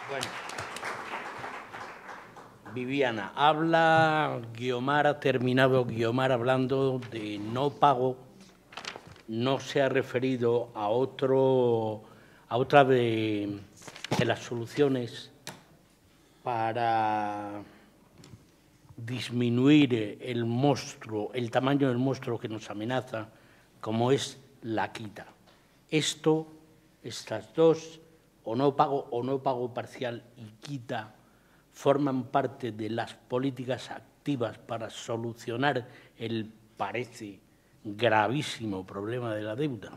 Bueno. Viviana, habla Guiomar, ha terminado Guiomar hablando de no pago, no se ha referido a otra de las soluciones para disminuir el monstruo, el tamaño del monstruo que nos amenaza, como es la quita. Estas dos, o no pago parcial y quita, forman parte de las políticas activas para solucionar el, parece, gravísimo problema de la deuda.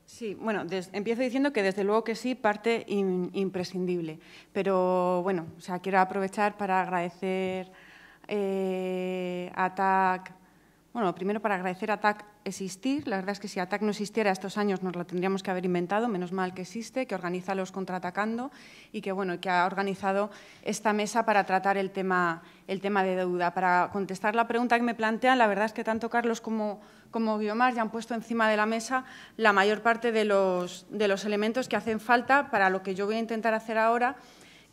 Sí, bueno, empiezo diciendo que desde luego que sí, parte imprescindible. Pero bueno, o sea, quiero aprovechar para agradecer a ATAC. Bueno, primero para agradecer a ATAC existir. La verdad es que si ATAC no existiera estos años nos lo tendríamos que haber inventado, menos mal que existe, que organiza los Contraatacando y que, bueno, que ha organizado esta mesa para tratar el tema de deuda. Para contestar la pregunta que me plantean, la verdad es que tanto Carlos como Guiomar ya han puesto encima de la mesa la mayor parte de los elementos que hacen falta para lo que yo voy a intentar hacer ahora,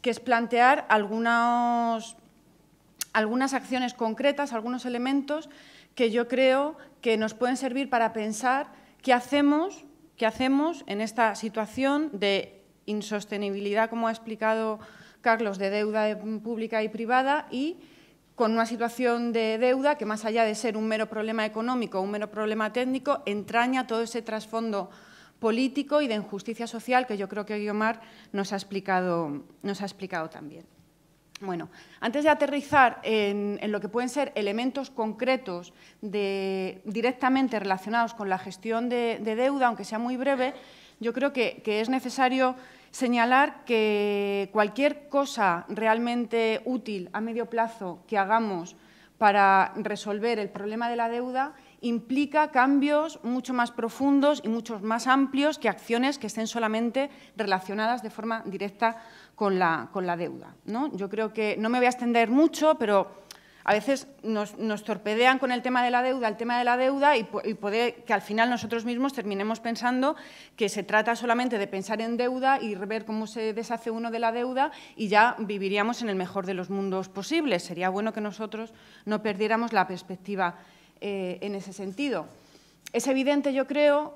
que es plantear algunas acciones concretas, algunos elementos que yo creo que nos pueden servir para pensar qué hacemos en esta situación de insostenibilidad, como ha explicado Carlos, de deuda pública y privada, y con una situación de deuda que, más allá de ser un mero problema económico o un mero problema técnico, entraña todo ese trasfondo político y de injusticia social que yo creo que Guiomar nos ha explicado también. Bueno, antes de aterrizar en lo que pueden ser elementos concretos directamente relacionados con la gestión de deuda, aunque sea muy breve, yo creo que es necesario señalar que cualquier cosa realmente útil a medio plazo que hagamos para resolver el problema de la deuda implica cambios mucho más profundos y mucho más amplios que acciones que estén solamente relacionadas de forma directa con la deuda, ¿no? Yo creo que no me voy a extender mucho, pero a veces nos torpedean con el tema de la deuda, y puede que al final nosotros mismos terminemos pensando que se trata solamente de pensar en deuda y ver cómo se deshace uno de la deuda y ya viviríamos en el mejor de los mundos posibles. Sería bueno que nosotros no perdiéramos la perspectiva en ese sentido. Es evidente, yo creo,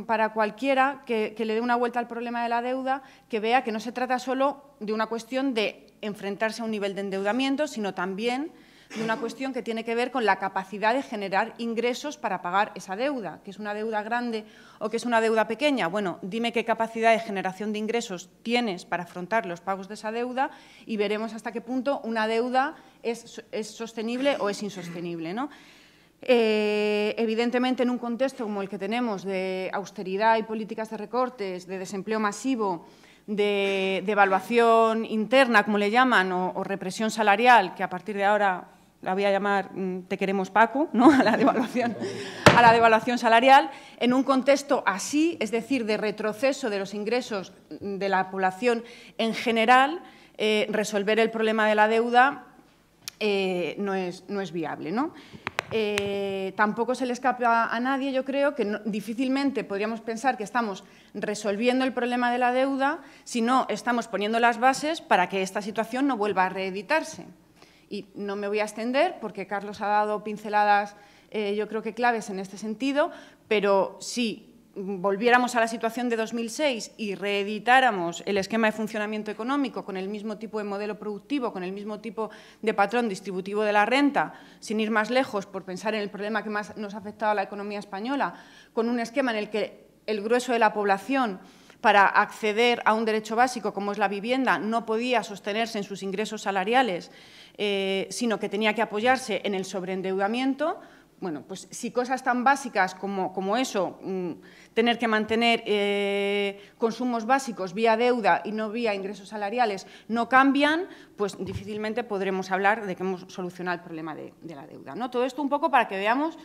para cualquiera que le dé una vuelta al problema de la deuda, que vea que no se trata solo de una cuestión de enfrentarse a un nivel de endeudamiento, sino también de una cuestión que tiene que ver con la capacidad de generar ingresos para pagar esa deuda, que es una deuda grande o que es una deuda pequeña. Bueno, dime qué capacidad de generación de ingresos tienes para afrontar los pagos de esa deuda y veremos hasta qué punto una deuda es sostenible o es insostenible, ¿no? Evidentemente, en un contexto como el que tenemos de austeridad y políticas de recortes, de desempleo masivo, de devaluación interna, como le llaman, o represión salarial, que a partir de ahora la voy a llamar Te queremos Paco, ¿no? a la devaluación salarial, en un contexto así, es decir, de retroceso de los ingresos de la población en general, resolver el problema de la deuda no es viable, ¿no? Tampoco se le escapa a nadie, yo creo, que difícilmente podríamos pensar que estamos resolviendo el problema de la deuda si no estamos poniendo las bases para que esta situación no vuelva a reeditarse. Y no me voy a extender porque Carlos ha dado pinceladas, yo creo que claves en este sentido, pero si volviéramos a la situación de 2006 y reeditáramos el esquema de funcionamiento económico con el mismo tipo de modelo productivo, con el mismo tipo de patrón distributivo de la renta, sin ir más lejos por pensar en el problema que más nos ha afectado a la economía española, con un esquema en el que el grueso de la población, para acceder a un derecho básico como es la vivienda, no podía sostenerse en sus ingresos salariales, sino que tenía que apoyarse en el sobreendeudamiento. Bueno, pues si cosas tan básicas como eso, tener que mantener consumos básicos vía deuda y no vía ingresos salariales, no cambian, pues difícilmente podremos hablar de que hemos solucionado el problema de la deuda, ¿no? Todo esto un poco para que veamos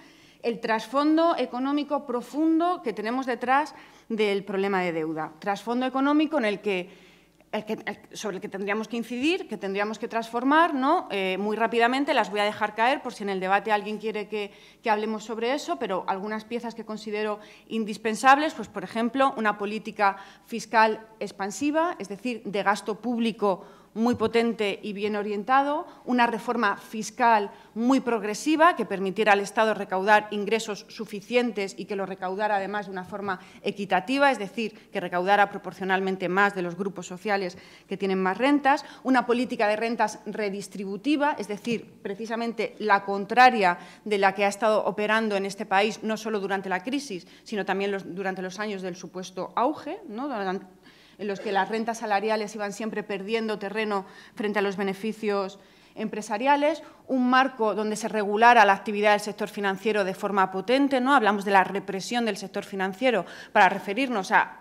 el trasfondo económico profundo que tenemos detrás del problema de deuda. Trasfondo económico en el que sobre el que tendríamos que incidir, que tendríamos que transformar, ¿no? Muy rápidamente las voy a dejar caer por si en el debate alguien quiere que hablemos sobre eso, pero algunas piezas que considero indispensables, pues, por ejemplo, una política fiscal expansiva, es decir, de gasto público muy potente y bien orientado, una reforma fiscal muy progresiva que permitiera al Estado recaudar ingresos suficientes y que lo recaudara además de una forma equitativa, es decir, que recaudara proporcionalmente más de los grupos sociales que tienen más rentas, una política de rentas redistributiva, es decir, precisamente la contraria de la que ha estado operando en este país no solo durante la crisis, sino también durante los años del supuesto auge, ¿no? En los que las rentas salariales iban siempre perdiendo terreno frente a los beneficios empresariales, un marco donde se regulara la actividad del sector financiero de forma potente, ¿no? Hablamos de la represión del sector financiero para referirnos a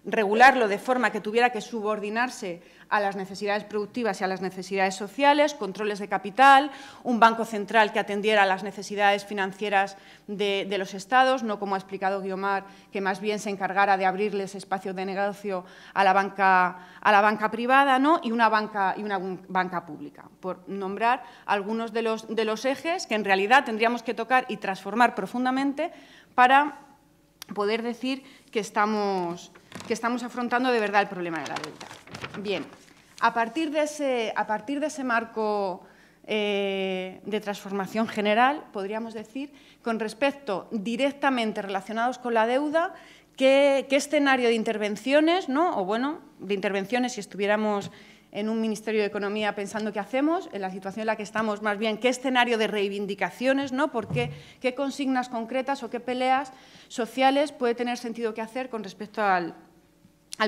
regularlo de forma que tuviera que subordinarse a las necesidades productivas y a las necesidades sociales, controles de capital, un banco central que atendiera a las necesidades financieras de los Estados, no como ha explicado Guiomar, que más bien se encargara de abrirles espacios de negocio a la banca privada, ¿no? y una banca pública, por nombrar algunos de los ejes que en realidad tendríamos que tocar y transformar profundamente para poder decir que estamos afrontando de verdad el problema de la deuda. Bien, a partir de ese marco de transformación general, podríamos decir, con respecto directamente relacionados con la deuda, qué escenario de intervenciones, ¿no? O bueno, de intervenciones si estuviéramos en un Ministerio de Economía pensando qué hacemos, en la situación en la que estamos, más bien, qué escenario de reivindicaciones, ¿no? Porque qué consignas concretas o qué peleas sociales puede tener sentido que hacer con respecto al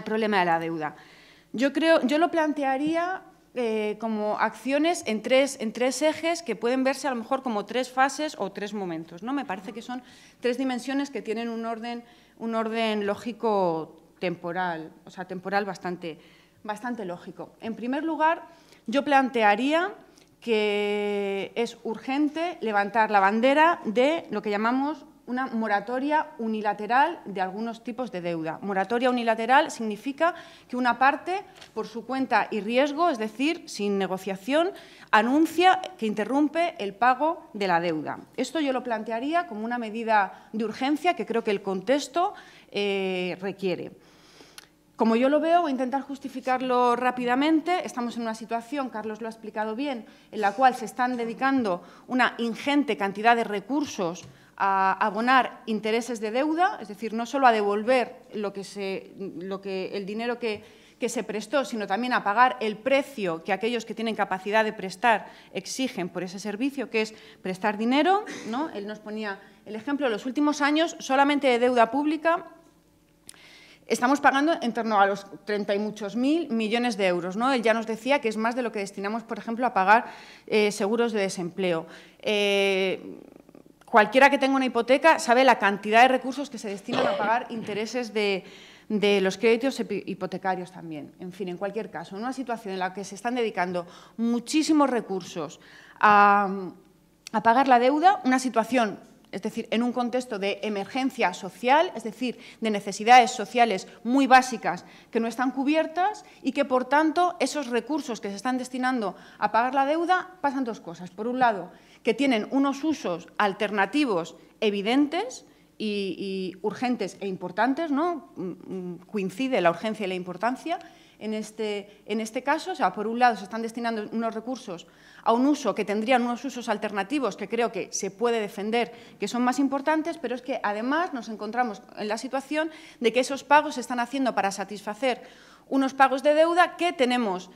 problema de la deuda. Yo lo plantearía como acciones en tres ejes que pueden verse a lo mejor como tres fases o tres momentos, ¿no? Me parece que son tres dimensiones que tienen un orden lógico temporal, o sea, temporal bastante lógico. En primer lugar, yo plantearía que es urgente levantar la bandera de lo que llamamos una moratoria unilateral de algunos tipos de deuda. Moratoria unilateral significa que una parte, por su cuenta y riesgo, es decir, sin negociación, anuncia que interrumpe el pago de la deuda. Esto yo lo plantearía como una medida de urgencia que creo que el contexto requiere. Como yo lo veo, voy a intentar justificarlo rápidamente. Estamos en una situación, Carlos lo ha explicado bien, en la cual se están dedicando una ingente cantidad de recursos a abonar intereses de deuda, es decir, no solo a devolver el dinero que se prestó, sino también a pagar el precio que aquellos que tienen capacidad de prestar exigen por ese servicio, que es prestar dinero, ¿no? Él nos ponía el ejemplo de los últimos años, solamente de deuda pública, estamos pagando en torno a los 30 y muchos mil millones de euros, ¿no? Él ya nos decía que es más de lo que destinamos, por ejemplo, a pagar seguros de desempleo. Cualquiera que tenga una hipoteca sabe la cantidad de recursos que se destinan a pagar intereses de los créditos hipotecarios también. En fin, en cualquier caso, en una situación en la que se están dedicando muchísimos recursos a pagar la deuda, una situación, es decir, en un contexto de emergencia social, es decir, de necesidades sociales muy básicas que no están cubiertas y que, por tanto, esos recursos que se están destinando a pagar la deuda pasan dos cosas. Por un lado, que tienen unos usos alternativos evidentes y urgentes e importantes, ¿no? Coincide la urgencia y la importancia en este caso. O sea, por un lado, se están destinando unos recursos a un uso que tendrían unos usos alternativos que creo que se puede defender, que son más importantes, pero es que además nos encontramos en la situación de que esos pagos se están haciendo para satisfacer unos pagos de deuda que tenemos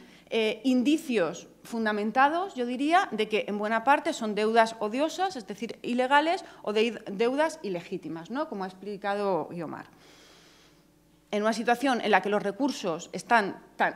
indicios fundamentados, yo diría, de que en buena parte son deudas odiosas, es decir, ilegales, o deudas ilegítimas, ¿no? Como ha explicado Guiomar. En una situación en la que los recursos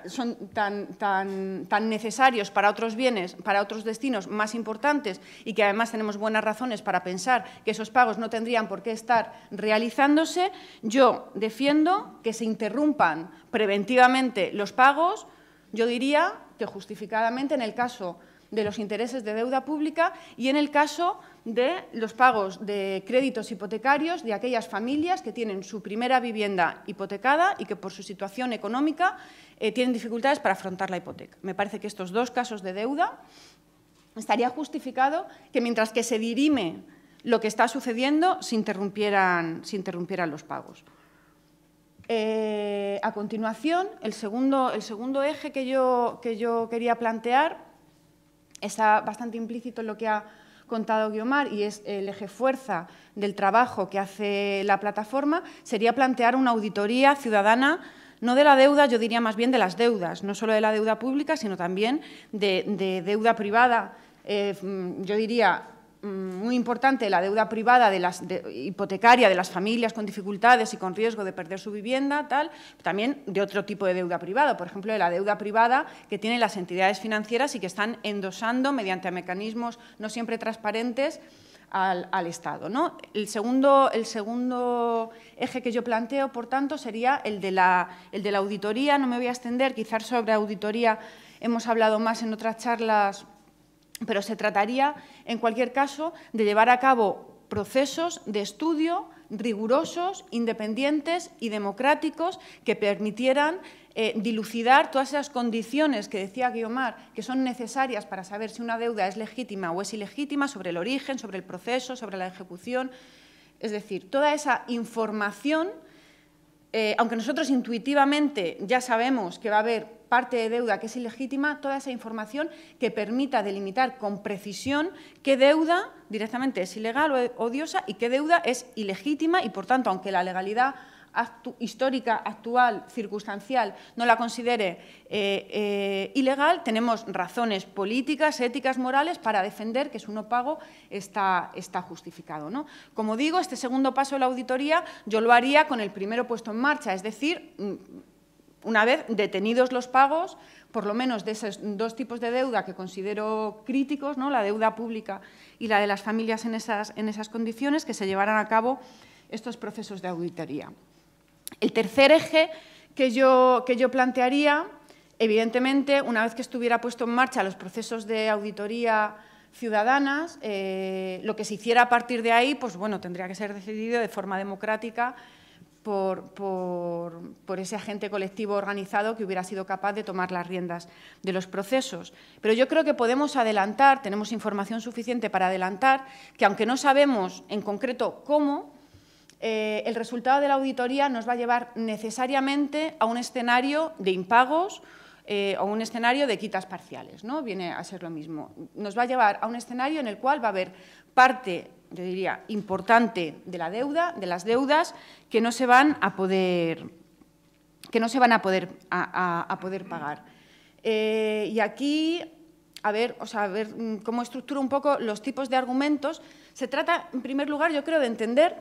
son tan necesarios para otros bienes, para otros destinos más importantes y que además tenemos buenas razones para pensar que esos pagos no tendrían por qué estar realizándose, yo defiendo que se interrumpan preventivamente los pagos, yo diría que justificadamente en el caso de los intereses de deuda pública y en el caso de los pagos de créditos hipotecarios de aquellas familias que tienen su primera vivienda hipotecada y que por su situación económica tienen dificultades para afrontar la hipoteca. Me parece que estos dos casos de deuda estaría justificado que mientras que se dirime lo que está sucediendo se interrumpieran los pagos. A continuación, el segundo eje que yo quería plantear está bastante implícito en lo que ha contado Guiomar y es el eje fuerza del trabajo que hace la plataforma, sería plantear una auditoría ciudadana, no de la deuda, yo diría más bien de las deudas, no solo de la deuda pública, sino también de deuda privada. Yo diría muy importante la deuda privada hipotecaria de las familias con dificultades y con riesgo de perder su vivienda, también de otro tipo de deuda privada, por ejemplo, de la deuda privada que tienen las entidades financieras y que están endosando mediante mecanismos no siempre transparentes al Estado, ¿no? El segundo eje que yo planteo, por tanto, sería el de la auditoría. No me voy a extender, quizás sobre auditoría hemos hablado más en otras charlas, pero se trataría, en cualquier caso, de llevar a cabo procesos de estudio rigurosos, independientes y democráticos que permitieran dilucidar todas esas condiciones que decía Guiomar que son necesarias para saber si una deuda es legítima o es ilegítima, sobre el origen, sobre el proceso, sobre la ejecución. Es decir, toda esa información, aunque nosotros intuitivamente ya sabemos que va a haber parte de deuda que es ilegítima, toda esa información que permita delimitar con precisión qué deuda directamente es ilegal o odiosa y qué deuda es ilegítima y, por tanto, aunque la legalidad histórica, actual, circunstancial, no la considere ilegal, tenemos razones políticas, éticas, morales para defender que su no pago está justificado, ¿no? Como digo, este segundo paso de la auditoría yo lo haría con el primero puesto en marcha, es decir, una vez detenidos los pagos, por lo menos de esos dos tipos de deuda que considero críticos, ¿no? La deuda pública y la de las familias en esas condiciones, que se llevaran a cabo estos procesos de auditoría. El tercer eje que yo plantearía, evidentemente, una vez que estuviera puesto en marcha los procesos de auditoría ciudadanas, lo que se hiciera a partir de ahí, pues bueno, tendría que ser decidido de forma democrática por ese agente colectivo organizado que hubiera sido capaz de tomar las riendas de los procesos. Pero yo creo que podemos adelantar, tenemos información suficiente para adelantar, que aunque no sabemos en concreto cómo, el resultado de la auditoría nos va a llevar necesariamente a un escenario de impagos o un escenario de quitas parciales, ¿no? Viene a ser lo mismo. Nos va a llevar a un escenario en el cual va a haber parte, yo diría, importante de la deuda, de las deudas, que no se van a poder pagar. Y aquí, a ver cómo estructuro un poco los tipos de argumentos. Se trata, en primer lugar, yo creo, de entender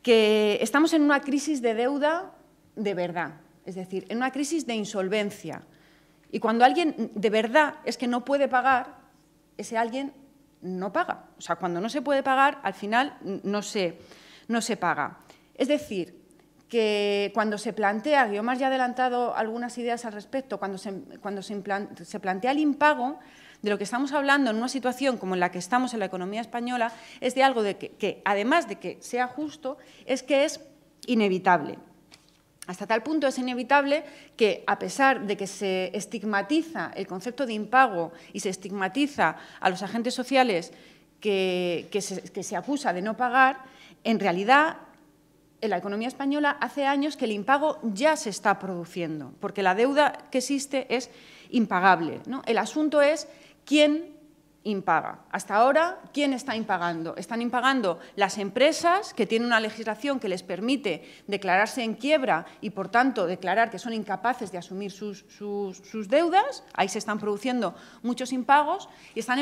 que estamos en una crisis de deuda de verdad, es decir, en una crisis de insolvencia. Y cuando alguien de verdad es que no puede pagar, ese alguien no paga. O sea, cuando no se puede pagar, al final no se paga. Es decir, que cuando se plantea, Guiomar ya ha adelantado algunas ideas al respecto, cuando se plantea el impago, de lo que estamos hablando en una situación como en la que estamos en la economía española, es de algo de que además de que sea justo, es que es inevitable. Hasta tal punto es inevitable que, a pesar de que se estigmatiza el concepto de impago y se estigmatiza a los agentes sociales que se acusa de no pagar, en realidad, en la economía española hace años que el impago ya se está produciendo, porque la deuda que existe es impagable, ¿no? El asunto es quién impaga. Hasta ahora, ¿quién está impagando? Están impagando las empresas que tienen una legislación que les permite declararse en quiebra y, por tanto, declarar que son incapaces de asumir sus deudas. Ahí se están produciendo muchos impagos y están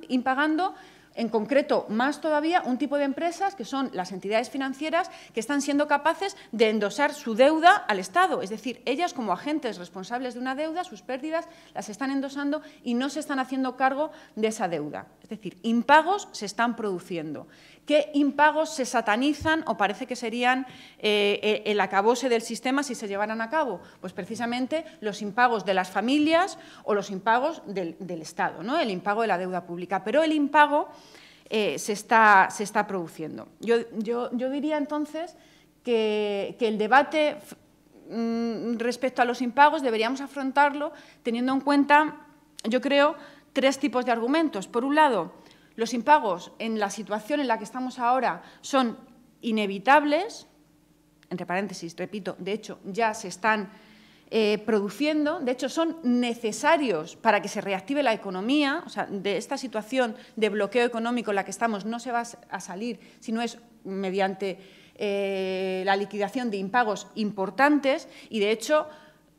impagando en concreto, más todavía, un tipo de empresas que son las entidades financieras que están siendo capaces de endosar su deuda al Estado. Es decir, ellas como agentes responsables de una deuda, sus pérdidas las están endosando y no se están haciendo cargo de esa deuda. Es decir, impagos se están produciendo. ¿Qué impagos se satanizan o parece que serían el acabose del sistema si se llevaran a cabo? Pues precisamente los impagos de las familias o los impagos del Estado, ¿no? El impago de la deuda pública. Pero el impago se está produciendo. Yo diría entonces que el debate respecto a los impagos deberíamos afrontarlo teniendo en cuenta, yo creo, 3 tipos de argumentos. Por un lado, los impagos en la situación en la que estamos ahora son inevitables, entre paréntesis, repito, de hecho ya se están produciendo, de hecho son necesarios para que se reactive la economía, o sea, de esta situación de bloqueo económico en la que estamos no se va a salir si no es mediante la liquidación de impagos importantes y, de hecho,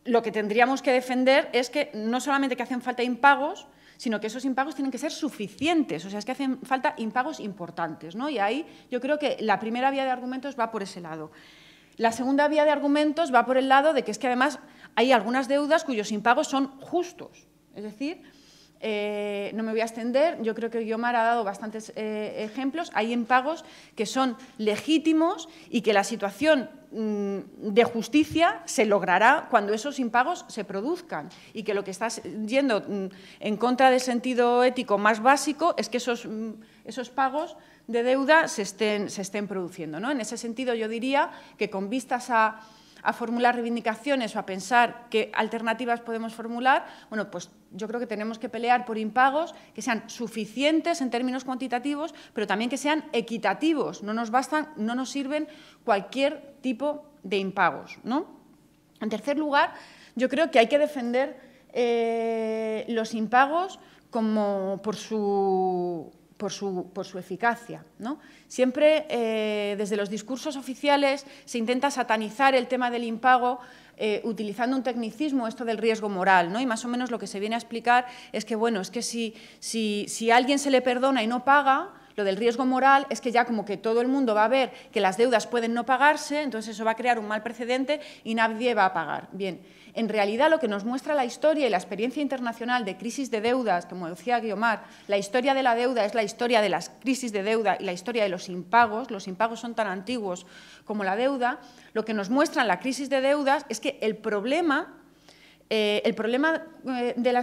lo que tendríamos que defender es que no solamente que hacen falta impagos, sino que esos impagos tienen que ser suficientes, o sea, es que hacen falta impagos importantes, ¿no? Y ahí yo creo que la primera vía de argumentos va por ese lado. La segunda vía de argumentos va por el lado de que es que además hay algunas deudas cuyos impagos son justos, es decir, no me voy a extender, yo creo que Guiomar ha dado bastantes ejemplos, hay impagos que son legítimos y que la situación de justicia se logrará cuando esos impagos se produzcan y que lo que está yendo en contra del sentido ético más básico es que esos pagos de deuda se estén produciendo, ¿no? En ese sentido, yo diría que con vistas a formular reivindicaciones o a pensar qué alternativas podemos formular, bueno, pues yo creo que tenemos que pelear por impagos que sean suficientes en términos cuantitativos, pero también que sean equitativos. No nos bastan, no nos sirven cualquier tipo de impagos, ¿no? En tercer lugar, yo creo que hay que defender los impagos como por su eficacia, ¿no? Siempre desde los discursos oficiales se intenta satanizar el tema del impago utilizando un tecnicismo, esto del riesgo moral, ¿no? Y más o menos lo que se viene a explicar es que, bueno, es que si a alguien se le perdona y no paga, lo del riesgo moral es que ya como que todo el mundo va a ver que las deudas pueden no pagarse, entonces eso va a crear un mal precedente y nadie va a pagar. Bien, en realidad lo que nos muestra la historia y la experiencia internacional de crisis de deudas, como decía Guiomar, la historia de la deuda es la historia de las crisis de deuda y la historia de los impagos son tan antiguos como la deuda, lo que nos muestra la crisis de deudas es que el problema de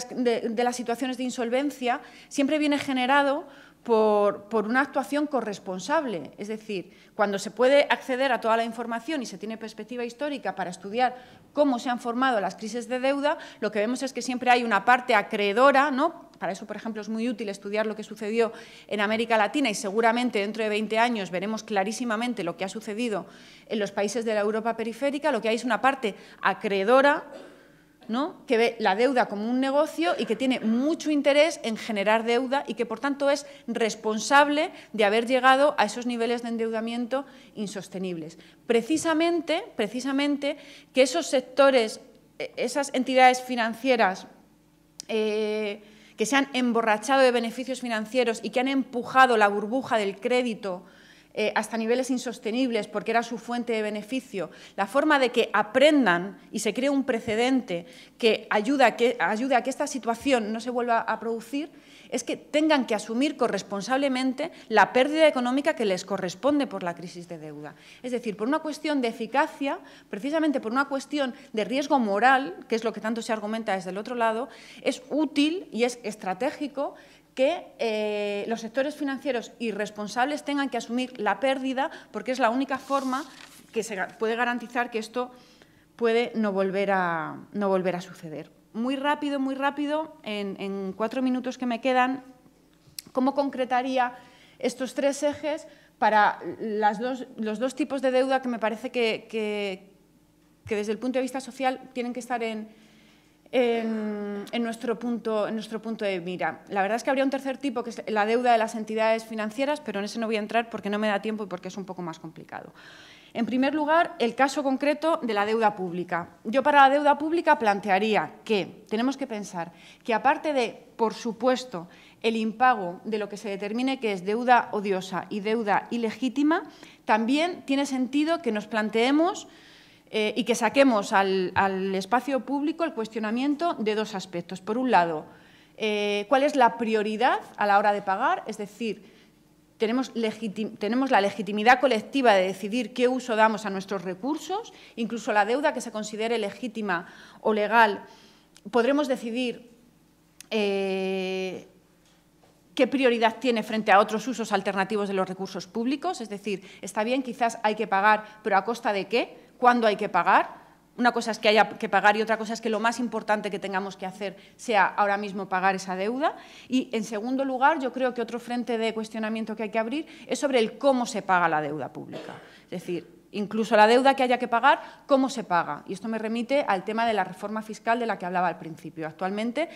las situaciones de insolvencia siempre viene generado por una actuación corresponsable, es decir, cuando se puede acceder a toda la información y se tiene perspectiva histórica para estudiar cómo se han formado las crisis de deuda, lo que vemos es que siempre hay una parte acreedora, ¿no? Para eso, por ejemplo, es muy útil estudiar lo que sucedió en América Latina y seguramente dentro de 20 años veremos clarísimamente lo que ha sucedido en los países de la Europa periférica. Lo que hay es una parte acreedora, ¿no? Que ve la deuda como un negocio y que tiene mucho interés en generar deuda y que, por tanto, es responsable de haber llegado a esos niveles de endeudamiento insostenibles. Precisamente que esos sectores, esas entidades financieras que se han emborrachado de beneficios financieros y que han empujado la burbuja del crédito hasta niveles insostenibles porque era su fuente de beneficio, la forma de que aprendan y se cree un precedente que ayude a que esta situación no se vuelva a producir, es que tengan que asumir corresponsablemente la pérdida económica que les corresponde por la crisis de deuda. Es decir, por una cuestión de eficacia, precisamente por una cuestión de riesgo moral, que es lo que tanto se argumenta desde el otro lado, es útil y es estratégico que los sectores financieros irresponsables tengan que asumir la pérdida porque es la única forma que se puede garantizar que esto puede no volver a suceder. Muy rápido, en 4 minutos que me quedan, ¿cómo concretaría estos 3 ejes para los dos tipos de deuda que me parece que desde el punto de vista social tienen que estar en nuestro punto de mira? La verdad es que habría un tercer tipo, que es la deuda de las entidades financieras, pero en ese no voy a entrar porque no me da tiempo y porque es un poco más complicado. En primer lugar, el caso concreto de la deuda pública. Yo para la deuda pública plantearía que tenemos que pensar que aparte de, por supuesto, el impago de lo que se determine que es deuda odiosa y deuda ilegítima, también tiene sentido que nos planteemos y que saquemos al espacio público el cuestionamiento de dos aspectos. Por un lado, ¿cuál es la prioridad a la hora de pagar? Es decir, tenemos la legitimidad colectiva de decidir qué uso damos a nuestros recursos, incluso la deuda que se considere legítima o legal, podremos decidir qué prioridad tiene frente a otros usos alternativos de los recursos públicos. Es decir, está bien, quizás hay que pagar, pero ¿a costa de qué? ¿Cuándo hay que pagar? Una cosa es que haya que pagar y otra cosa es que lo más importante que tengamos que hacer sea ahora mismo pagar esa deuda. Y, en segundo lugar, yo creo que otro frente de cuestionamiento que hay que abrir es sobre el cómo se paga la deuda pública. Es decir, incluso la deuda que haya que pagar, ¿cómo se paga? Y esto me remite al tema de la reforma fiscal de la que hablaba al principio. Actualmente,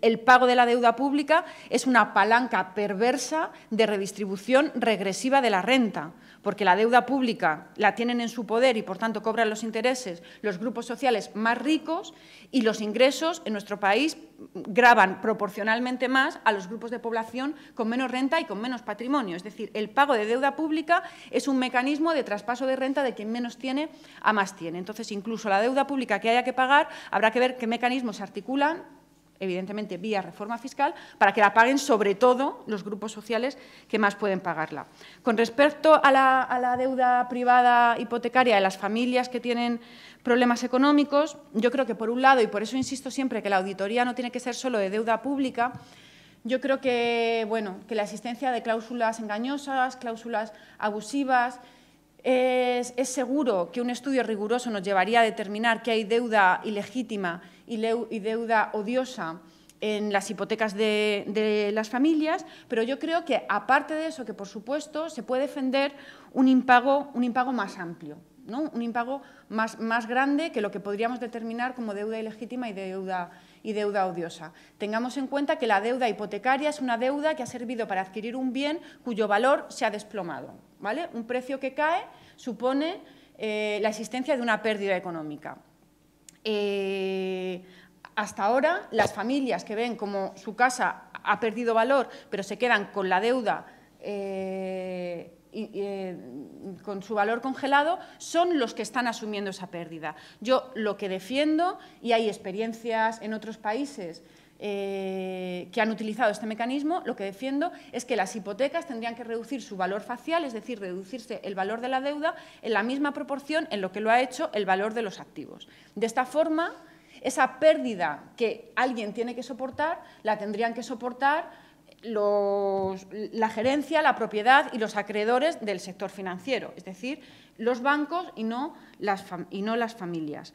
el pago de la deuda pública es una palanca perversa de redistribución regresiva de la renta, porque la deuda pública la tienen en su poder y, por tanto, cobran los intereses los grupos sociales más ricos y los ingresos en nuestro país gravan proporcionalmente más a los grupos de población con menos renta y con menos patrimonio. Es decir, el pago de deuda pública es un mecanismo de traspaso de renta de quien menos tiene a más tiene. Entonces, incluso la deuda pública que haya que pagar, habrá que ver qué mecanismos se articulan, evidentemente vía reforma fiscal, para que la paguen sobre todo los grupos sociales que más pueden pagarla. Con respecto a la deuda privada hipotecaria de las familias que tienen problemas económicos, yo creo que, por un lado, y por eso insisto siempre que la auditoría no tiene que ser solo de deuda pública, yo creo que, bueno, que la existencia de cláusulas engañosas, cláusulas abusivas, es seguro que un estudio riguroso nos llevaría a determinar que hay deuda ilegítima y deuda odiosa en las hipotecas de las familias, pero yo creo que, aparte de eso, que por supuesto se puede defender un impago más amplio, ¿no? Un impago más grande que lo que podríamos determinar como deuda ilegítima y deuda odiosa. Tengamos en cuenta que la deuda hipotecaria es una deuda que ha servido para adquirir un bien cuyo valor se ha desplomado, ¿vale? Un precio que cae supone la existencia de una pérdida económica. Hasta ahora, las familias que ven como su casa ha perdido valor, pero se quedan con la deuda con su valor congelado, son los que están asumiendo esa pérdida. Yo lo que defiendo, y hay experiencias en otros países que han utilizado este mecanismo, lo que defiendo es que las hipotecas tendrían que reducir su valor facial, es decir, reducirse el valor de la deuda en la misma proporción en lo que lo ha hecho el valor de los activos. De esta forma, esa pérdida que alguien tiene que soportar, la tendrían que soportar la gerencia, la propiedad y los acreedores del sector financiero, es decir, los bancos y no las familias.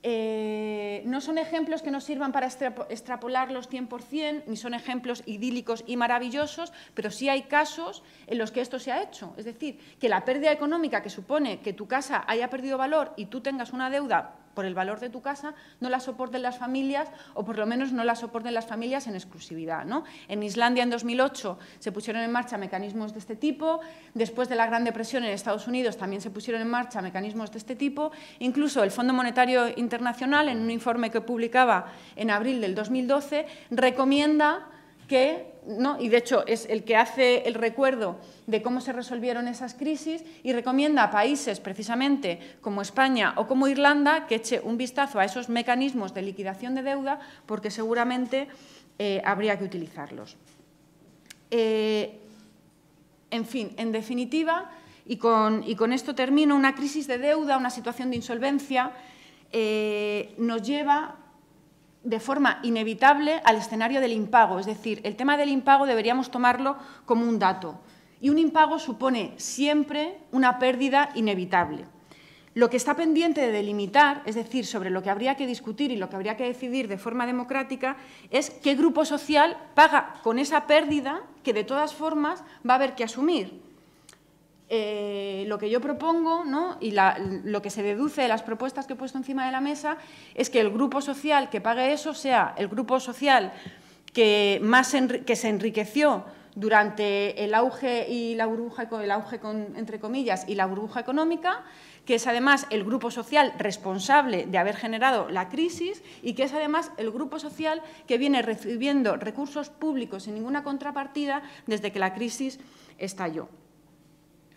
No son ejemplos que nos sirvan para extrapolarlos 100%, ni son ejemplos idílicos y maravillosos, pero sí hay casos en los que esto se ha hecho. Es decir, que la pérdida económica que supone que tu casa haya perdido valor y tú tengas una deuda por el valor de tu casa, no la soporten las familias, o por lo menos no la soporten las familias en exclusividad, ¿no? En Islandia, en 2008, se pusieron en marcha mecanismos de este tipo. Después de la Gran Depresión, en Estados Unidos también se pusieron en marcha mecanismos de este tipo. Incluso el Fondo Monetario Internacional, en un informe que publicaba en abril del 2012, recomienda que, ¿no? Y de hecho es el que hace el recuerdo de cómo se resolvieron esas crisis, y recomienda a países precisamente como España o como Irlanda que eche un vistazo a esos mecanismos de liquidación de deuda, porque seguramente habría que utilizarlos. En fin, en definitiva, y con esto termino, una crisis de deuda, una situación de insolvencia, nos lleva de forma inevitable al escenario del impago. Es decir, el tema del impago deberíamos tomarlo como un dato. Y un impago supone siempre una pérdida inevitable. Lo que está pendiente de delimitar, es decir, sobre lo que habría que discutir y lo que habría que decidir de forma democrática, es qué grupo social paga con esa pérdida que de todas formas va a haber que asumir. Lo que yo propongo, ¿no? Y lo que se deduce de las propuestas que he puesto encima de la mesa es que el grupo social que pague eso sea el grupo social que se enriqueció durante el auge y la burbuja, entre comillas, y la burbuja económica, que es además el grupo social responsable de haber generado la crisis y que es además el grupo social que viene recibiendo recursos públicos sin ninguna contrapartida desde que la crisis estalló.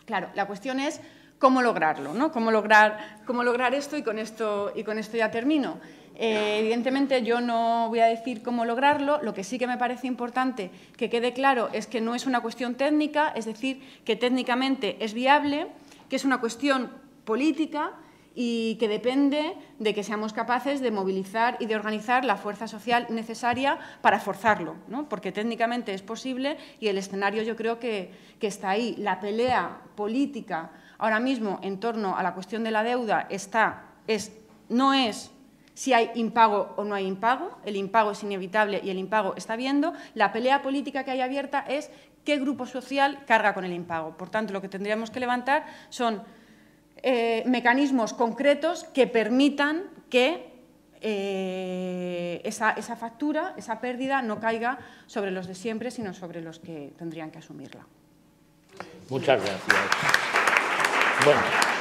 Claro, la cuestión es cómo lograrlo, ¿no? Cómo lograr esto y con esto ya termino. Evidentemente, yo no voy a decir cómo lograrlo. Lo que sí que me parece importante que quede claro es que no es una cuestión técnica, es decir, que técnicamente es viable, que es una cuestión política y que depende de que seamos capaces de movilizar y de organizar la fuerza social necesaria para forzarlo, ¿no? Porque técnicamente es posible y el escenario yo creo que está ahí. La pelea política ahora mismo en torno a la cuestión de la deuda no es si hay impago o no hay impago, el impago es inevitable y el impago está habiendo. La pelea política que hay abierta es qué grupo social carga con el impago. Por tanto, lo que tendríamos que levantar son mecanismos concretos que permitan que esa factura, esa pérdida, no caiga sobre los de siempre, sino sobre los que tendrían que asumirla. Muchas gracias. Bueno.